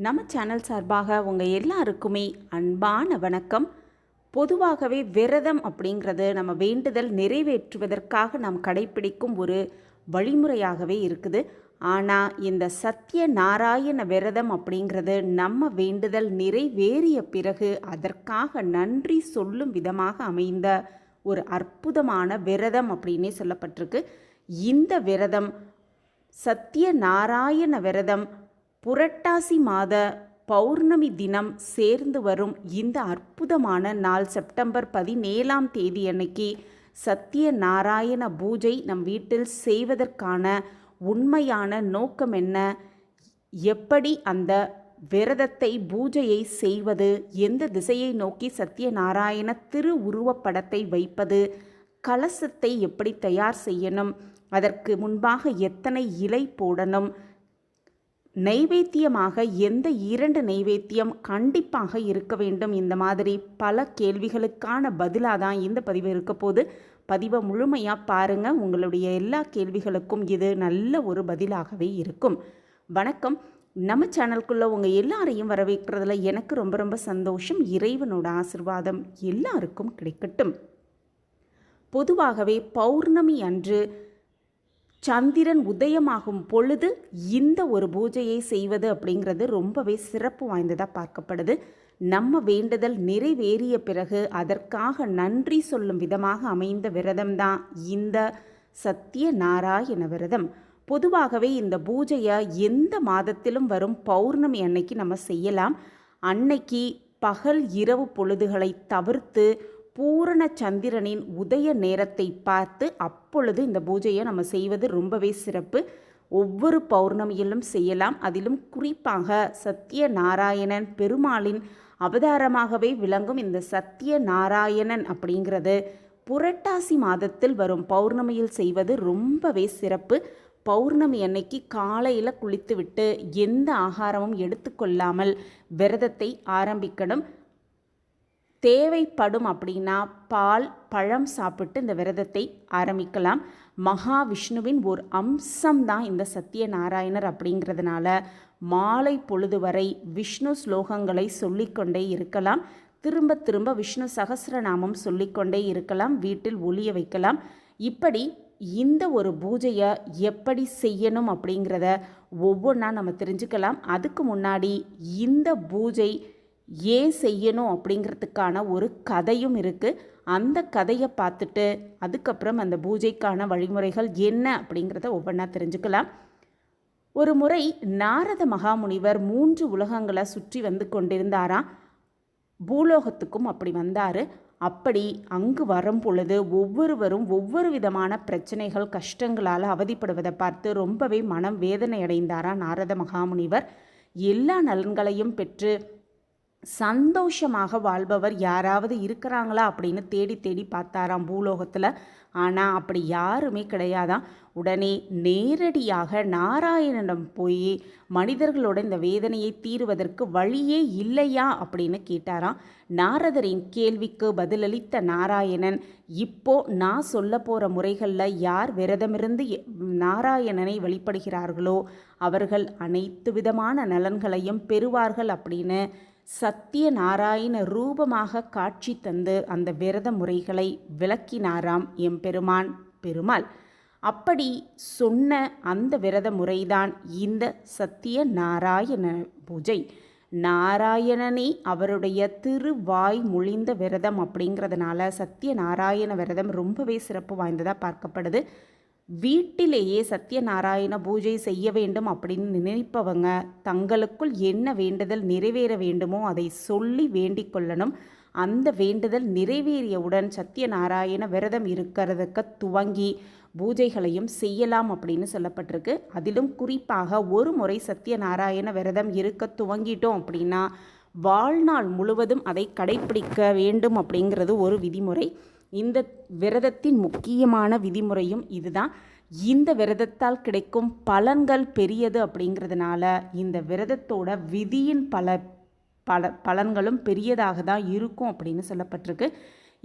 நம்ம சேனல் சார்பாக உங்கள் எல்லாருக்குமே அன்பான வணக்கம். பொதுவாகவே விரதம் அப்படிங்கிறது நம்ம வேண்டுதல் நிறைவேற்றுவதற்காக நாம் கடைப்பிடிக்கும் ஒரு வழிமுறையாகவே இருக்குது. ஆனால் இந்த சத்திய நாராயண விரதம் அப்படிங்கிறது நம்ம வேண்டுதல் நிறைவேறிய பிறகு அதற்காக நன்றி சொல்லும் விதமாக அமைந்த ஒரு அற்புதமான விரதம் அப்படின்னே சொல்லப்பட்டிருக்கு. இந்த விரதம் சத்திய நாராயண விரதம் புரட்டாசி மாத பௌர்ணமி தினம் சேர்ந்து வரும் இந்த அற்புதமான நாள் செப்டம்பர் 17ஆம் தேதி அன்னைக்கு சத்திய நாராயண பூஜை நம் வீட்டில் செய்வதற்கான உண்மையான நோக்கம் என்ன, எப்படி அந்த விரதத்தை பூஜையை செய்வது, எந்த திசையை நோக்கி சத்தியநாராயண திரு உருவப்படத்தை வைப்பது, கலசத்தை எப்படி தயார் செய்யணும், அதற்கு முன்பாக எத்தனை இலை போடணும், நைவேத்தியமாக எந்த 2 நைவேத்தியம் கண்டிப்பாக இருக்க வேண்டும், இந்த மாதிரி பல கேள்விகளுக்கான பதிலாக தான் இந்த பதிவு இருக்க போது. பதிவை முழுமையாக பாருங்கள். உங்களுடைய எல்லா கேள்விகளுக்கும் இது நல்ல ஒரு பதிலாகவே இருக்கும். வணக்கம். நம்ம சேனலுக்குள்ளே உங்கள் எல்லாரையும் வரவேற்கிறதுல எனக்கு ரொம்ப ரொம்ப சந்தோஷம். இறைவனோட ஆசிர்வாதம் எல்லாருக்கும் கிடைக்கட்டும். பொதுவாகவே பௌர்ணமி அன்று சந்திரன் உதயமாகும் பொழுது இந்த ஒரு பூஜையை செய்வது அப்படிங்கிறது ரொம்பவே சிறப்பு வாய்ந்ததாக பார்க்கப்படுது. நம்ம வேண்டுதல் நிறைவேறிய பிறகு அதற்காக நன்றி சொல்லும் விதமாக அமைந்த விரதம்தான் இந்த சத்திய நாராயண விரதம். பொதுவாகவே இந்த பூஜையை எந்த மாதத்திலும் வரும் பௌர்ணமி அன்னைக்கு நம்ம செய்யலாம். அன்னைக்கு பகல் இரவு பொழுதுகளை தவிர்த்து பூரண சந்திரனின் உதய நேரத்தை பார்த்து அப்பொழுது இந்த பூஜையை நம்ம செய்வது ரொம்பவே சிறப்பு. ஒவ்வொரு பௌர்ணமியிலும் செய்யலாம். அதிலும் குறிப்பாக சத்திய நாராயணன் பெருமாளின் அவதாரமாகவே விளங்கும் இந்த சத்திய நாராயணன் அப்படிங்கிறது புரட்டாசி மாதத்தில் வரும் பௌர்ணமியில் செய்வது ரொம்பவே சிறப்பு. பௌர்ணமி அன்னைக்கு காலையில் குளித்துவிட்டு எந்த ஆகாரமும் எடுத்துக்கொள்ளாமல் விரதத்தை ஆரம்பிக்கணும். தேவைப்படும் அப்படின்னா பால் பழம் சாப்பிட்டு இந்த விரதத்தை ஆரம்பிக்கலாம். மகாவிஷ்ணுவின் ஒரு அம்சம்தான் இந்த சத்தியநாராயணர் அப்படிங்கிறதுனால மாலை பொழுது வரை விஷ்ணு ஸ்லோகங்களை சொல்லிக்கொண்டே இருக்கலாம். திரும்ப திரும்ப விஷ்ணு சகஸ்ரநாமம் சொல்லிக்கொண்டே இருக்கலாம். வீட்டில் ஒலிய வைக்கலாம். இப்படி இந்த ஒரு பூஜையை எப்படி செய்யணும் அப்படிங்கிறத ஒவ்வொன்றா நம்ம தெரிஞ்சுக்கலாம். அதுக்கு முன்னாடி இந்த பூஜை ஏன் செய்யணும் அப்படிங்கிறதுக்கான ஒரு கதையும் இருக்குது. அந்த கதையை பார்த்துட்டு அதுக்கப்புறம் அந்த பூஜைக்கான வழிமுறைகள் என்ன அப்படிங்கிறத ஒவ்வொன்றா தெரிஞ்சுக்கலாம். ஒரு முறை நாரத மகாமுனிவர் 3 உலகங்களை சுற்றி வந்து கொண்டிருந்தாராம். பூலோகத்துக்கும் அப்படி வந்தார். அப்படி அங்கு வரும் பொழுது ஒவ்வொருவரும் ஒவ்வொரு விதமான பிரச்சனைகள் கஷ்டங்களால் அவதிப்படுவதை பார்த்து ரொம்பவே மனம் வேதனை அடைந்தாராம் நாரத மகாமுனிவர். எல்லா நலன்களையும் பெற்று சந்தோஷமாக வாழ்பவர் யாராவது இருக்கிறாங்களா அப்படின்னு தேடி தேடி பார்த்தாராம் பூலோகத்தில். ஆனால் அப்படி யாருமே கிடையாதான். உடனே நேரடியாக நாராயணனிடம் போய் மனிதர்களோட இந்த வேதனையை தீருவதற்கு வழியே இல்லையா அப்படின்னு கேட்டாராம். நாரதரின் கேள்விக்கு பதிலளித்த நாராயணன், இப்போ நான் சொல்ல போகிற முறைகளில் யார் விரதமிருந்து நாராயணனை வழிபடுகிறார்களோ அவர்கள் அனைத்து விதமான நலன்களையும் பெறுவார்கள் அப்படின்னு சத்தியநாராயண ரூபமாக காட்சி தந்து அந்த விரத முறைகளை விளக்கினாராம் எம்பெருமான் பெருமாள். அப்படி சொன்ன அந்த விரத முறைதான் இந்த சத்தியநாராயண பூஜை. நாராயணனே அவருடைய திருவாய் மொழிந்த விரதம் அப்படிங்கிறதுனால சத்தியநாராயண விரதம் ரொம்பவே சிறப்பு வாய்ந்ததாக பார்க்கப்படுது. வீட்டிலேயே சத்தியநாராயண பூஜை செய்ய வேண்டும் அப்படின்னு நினைப்பவங்க தங்களுக்குள் என்ன வேண்டுதல் நிறைவேற வேண்டுமோ அதை சொல்லி வேண்டிக் கொள்ளணும். அந்த வேண்டுதல் நிறைவேறியவுடன் சத்தியநாராயண விரதம் இருக்கிறதுக்கு துவங்கி பூஜைகளையும் செய்யலாம் அப்படின்னு சொல்லப்பட்டிருக்கு. அதிலும் குறிப்பாக ஒரு முறை சத்தியநாராயண விரதம் இருக்க துவங்கிட்டோம் அப்படின்னா வாழ்நாள் முழுவதும் அதை கடைப்பிடிக்க வேண்டும் அப்படிங்கிறது ஒரு விதிமுறை. இந்த விரதத்தின் முக்கியமான விதிமுறையும் இதுதான். இந்த விரதத்தால் கிடைக்கும் பலன்கள் பெரியது அப்படிங்கிறதுனால இந்த விரதத்தோட விதியின் பலன்களும் பெரியதாக தான் இருக்கும் அப்படின்னு சொல்லப்பட்டிருக்கு.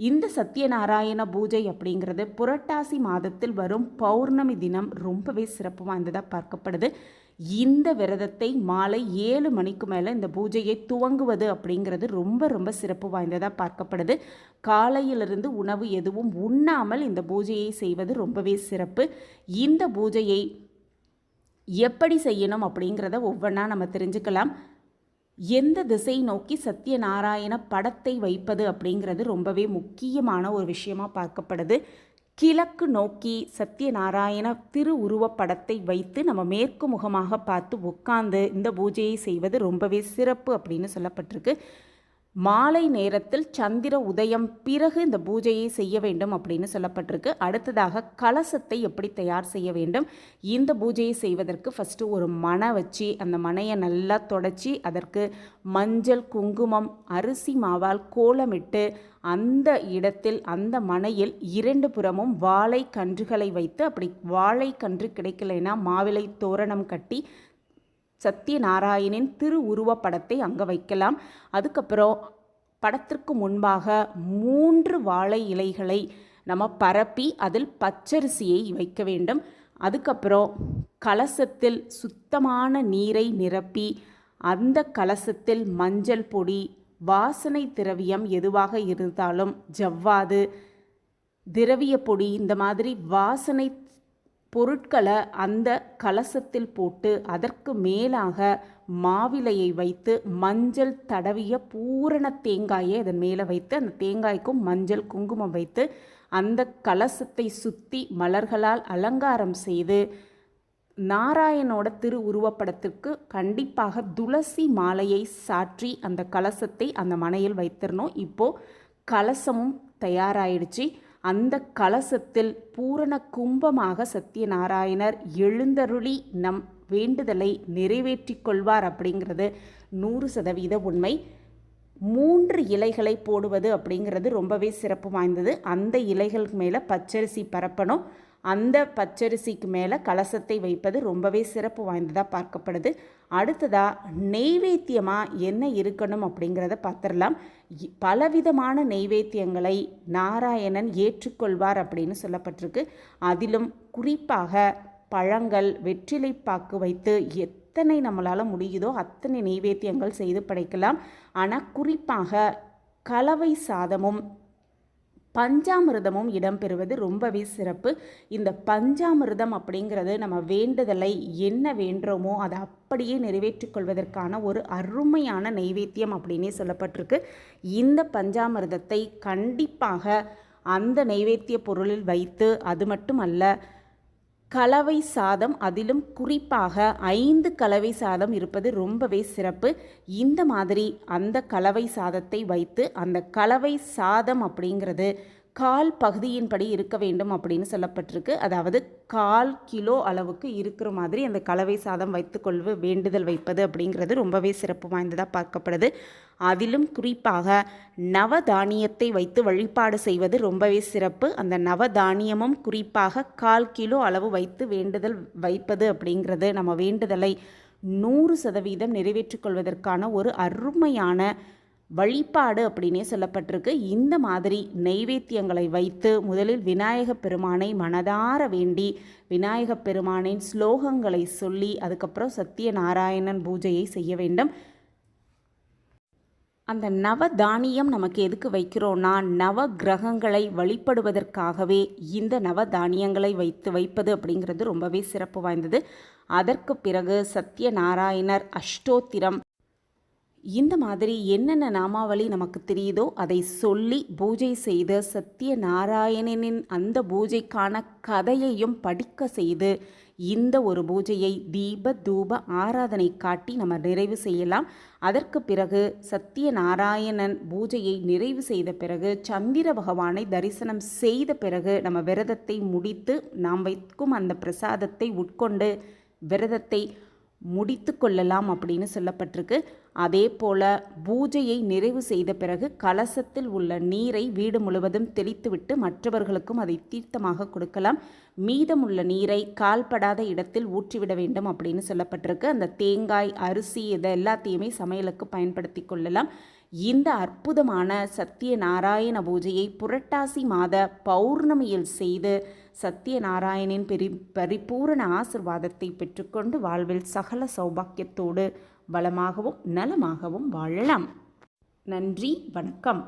இந்த சத்தியநாராயண பூஜை அப்படிங்கிறது புரட்டாசி மாதத்தில் வரும் பௌர்ணமி தினம் ரொம்பவே சிறப்பு வாய்ந்ததாக பார்க்கப்படுது. இந்த விரதத்தை மாலை 7 மணிக்கு மேலே இந்த பூஜையை துவங்குவது அப்படிங்கிறது ரொம்ப ரொம்ப சிறப்பு வாய்ந்ததாக பார்க்கப்படுது. காலையிலிருந்து உணவு எதுவும் உண்ணாமல் இந்த பூஜையை செய்வது ரொம்பவே சிறப்பு. இந்த பூஜையை எப்படி செய்யணும் அப்படிங்கிறத ஒவ்வொன்றா நம்ம தெரிஞ்சுக்கலாம். எந்த திசை நோக்கி சத்யநாராயண படத்தை வைப்பது அப்படிங்கிறது ரொம்பவே முக்கியமான ஒரு விஷயமா பார்க்கப்படுது. கிழக்கு நோக்கி சத்யநாராயண திருவுருவப்படத்தை வைத்து நம்ம மேற்கு முகமாக பார்த்து உட்கார்ந்து இந்த பூஜையை செய்வது ரொம்பவே சிறப்பு அப்படின்னு சொல்லப்பட்டிருக்கு. மாலை நேரத்தில் சந்திர உதயம் பிறகு இந்த பூஜையை செய்ய வேண்டும் அப்படின்னு சொல்லப்பட்டிருக்கு. அடுத்ததாக கலசத்தை எப்படி தயார் செய்ய வேண்டும், இந்த பூஜையை செய்வதற்கு ஃபஸ்ட்டு ஒரு மணை வச்சு அந்த மனையை நல்லா தொடச்சி அதற்கு மஞ்சள் குங்குமம் அரிசி மாவால் கோலமிட்டு அந்த இடத்தில் அந்த மனையில் 2 புறமும் வாழை கன்றுகளை வைத்து, அப்படி வாழை கன்று கிடைக்கலைன்னா மாவிலை தோரணம் கட்டி சத்யநாராயணின் திருவுருவப்படத்தை அங்கே வைக்கலாம். அதுக்கப்புறம் படத்திற்கு முன்பாக 3 வாழை இலைகளை நம்ம பரப்பி அதில் பச்சரிசியை வைக்க வேண்டும். அதுக்கப்புறம் கலசத்தில் சுத்தமான நீரை நிரப்பி அந்த கலசத்தில் மஞ்சள் பொடி, வாசனை திரவியம் எதுவாக இருந்தாலும் ஜவ்வாது, திரவிய பொடி, இந்த மாதிரி வாசனை பொருட்களை அந்த கலசத்தில் போட்டு அதற்கு மேலாக மாவிலையை வைத்து மஞ்சள் தடவிய பூரண தேங்காயை அதன் மேலே வைத்து அந்த தேங்காய்க்கும் மஞ்சள் குங்குமம் வைத்து அந்த கலசத்தை சுற்றி மலர்களால் அலங்காரம் செய்து நாராயணோட திருவுருவப்படத்திற்கு கண்டிப்பாக துளசி மாலையை சாற்றி அந்த கலசத்தை அந்த மனையில் வைத்திடணும். இப்போது கலசமும் தயாராயிடுச்சு. அந்த கலசத்தில் பூரண கும்பமாக சத்யநாராயணர் எழுந்தருளி நம் வேண்டுதலை நிறைவேற்றி கொள்வார் அப்படிங்கிறது 100% உண்மை. 3 இலைகளை போடுவது அப்படிங்கிறது ரொம்பவே சிறப்பு வாய்ந்தது. அந்த இலைகளுக்கு மேலே பச்சரிசி பரப்பணும். அந்த பச்சரிசிக்கு மேலே கலசத்தை வைப்பது ரொம்பவே சிறப்பு வாய்ந்ததாக பார்க்கப்படுது. அடுத்ததாக நெய்வேத்தியமாக என்ன இருக்கணும் அப்படிங்கிறத பார்த்துடலாம். பலவிதமான நெய்வேத்தியங்களை நாராயணன் ஏற்றுக்கொள்வார் அப்படின்னு சொல்லப்பட்டிருக்கு. அதிலும் குறிப்பாக பழங்கள், வெற்றிலைப்பாக்கு வைத்து எத்தனை நம்மளால் முடியுதோ அத்தனை நெய்வேத்தியங்கள் செய்து படைக்கலாம். ஆனால் குறிப்பாக கலவை சாதமும் பஞ்சாமிர்தமும் இடம்பெறுவது ரொம்பவே சிறப்பு. இந்த பஞ்சாமிர்தம் அப்படிங்கிறது நம்ம வேண்டுதலை என்ன வேண்டுறோமோ அதை அப்படியே நிறைவேற்றிக்கொள்வதற்கான ஒரு அருமையான நெய்வேத்தியம் அப்படின்னே சொல்லப்பட்டிருக்கு. இந்த பஞ்சாமிர்தத்தை கண்டிப்பாக அந்த நெய்வேத்திய பொருளில் வைத்து, அது மட்டுமல்ல கலவை சாதம், அதிலும் குறிப்பாக 5 கலவை சாதம் இருப்பது ரொம்பவே சிறப்பு. இந்த மாதிரி அந்த கலவை சாதத்தை வைத்து அந்த கலவை சாதம் அப்படிங்கிறது 1/4 பகுதியின்படி இருக்க வேண்டும் அப்படின்னு சொல்லப்பட்டிருக்கு. அதாவது 1/4 கிலோ அளவுக்கு இருக்கிற மாதிரி அந்த கலவை சாதம் வைத்துக்கொள்வது வேண்டுதல் வைப்பது அப்படிங்கிறது ரொம்பவே சிறப்பு வாய்ந்ததாக பார்க்கப்படுது. அதிலும் குறிப்பாக நவதானியத்தை வைத்து வழிபாடு செய்வது ரொம்பவே சிறப்பு. அந்த நவதானியமும் குறிப்பாக 1/4 கிலோ அளவு வைத்து வேண்டுதல் வைப்பது அப்படிங்கிறது நம்ம வேண்டுதலை 100% நிறைவேற்றிக்கொள்வதற்கான ஒரு அருமையான வழிபாடு அப்படின்னே சொல்லப்பட்டிருக்கு. இந்த மாதிரி நெய்வேத்தியங்களை வைத்து முதலில் விநாயகப் பெருமானை மனதார வேண்டி விநாயகப் பெருமானின் ஸ்லோகங்களை சொல்லி அதுக்கப்புறம் சத்யநாராயணன் பூஜையை செய்ய வேண்டும். அந்த நவதானியம் நமக்கு எதுக்கு வைக்கிறோன்னா, நவ கிரகங்களை வழிபடுவதற்காகவே இந்த நவதானியங்களை வைப்பது அப்படிங்கிறது ரொம்பவே சிறப்பு வாய்ந்தது. அதற்கு பிறகு சத்யநாராயணர் அஷ்டோத்திரம், இந்த மாதிரி என்னென்ன நாமாவளி நமக்கு தெரியுதோ அதை சொல்லி பூஜை செய்து சத்யநாராயணனின் அந்த பூஜைக்கான கதையையும் படிக்க செய்து இந்த ஒரு பூஜையை தீப தூப ஆராதனை காட்டி நம்ம நிறைவு செய்யலாம். அதற்கு பிறகு சத்யநாராயணன் பூஜையை நிறைவு செய்த பிறகு சந்திர பகவானை தரிசனம் செய்த பிறகு நம்ம விரதத்தை முடித்து நாம் வைக்கும் அந்த பிரசாதத்தை உட்கொண்டு விரதத்தை முடித்து கொள்ளலாம் அப்படின்னு சொல்லப்பட்டிருக்கு. அதே போல் பூஜையை நிறைவு செய்த பிறகு கலசத்தில் உள்ள நீரை வீடு முழுவதும் தெளித்துவிட்டு மற்றவர்களுக்கும் அதை தீர்த்தமாக கொடுக்கலாம். மீதமுள்ள நீரை கால்படாத இடத்தில் ஊற்றிவிட வேண்டும் அப்படின்னு சொல்லப்பட்டிருக்கு. அந்த தேங்காய், அரிசி இதை எல்லாத்தையுமே சமையலுக்கு பயன்படுத்தி கொள்ளலாம். இந்த அற்புதமான சத்யநாராயண பூஜையை புரட்டாசி மாத பௌர்ணமியில் செய்து சத்யநாராயணின் பரிபூரண ஆசிர்வாதத்தை பெற்றுக்கொண்டு வாழ்வில் சகல சௌபாக்கியத்தோடு வளமாகவும் நலமாகவும் வாழலாம். நன்றி, வணக்கம்.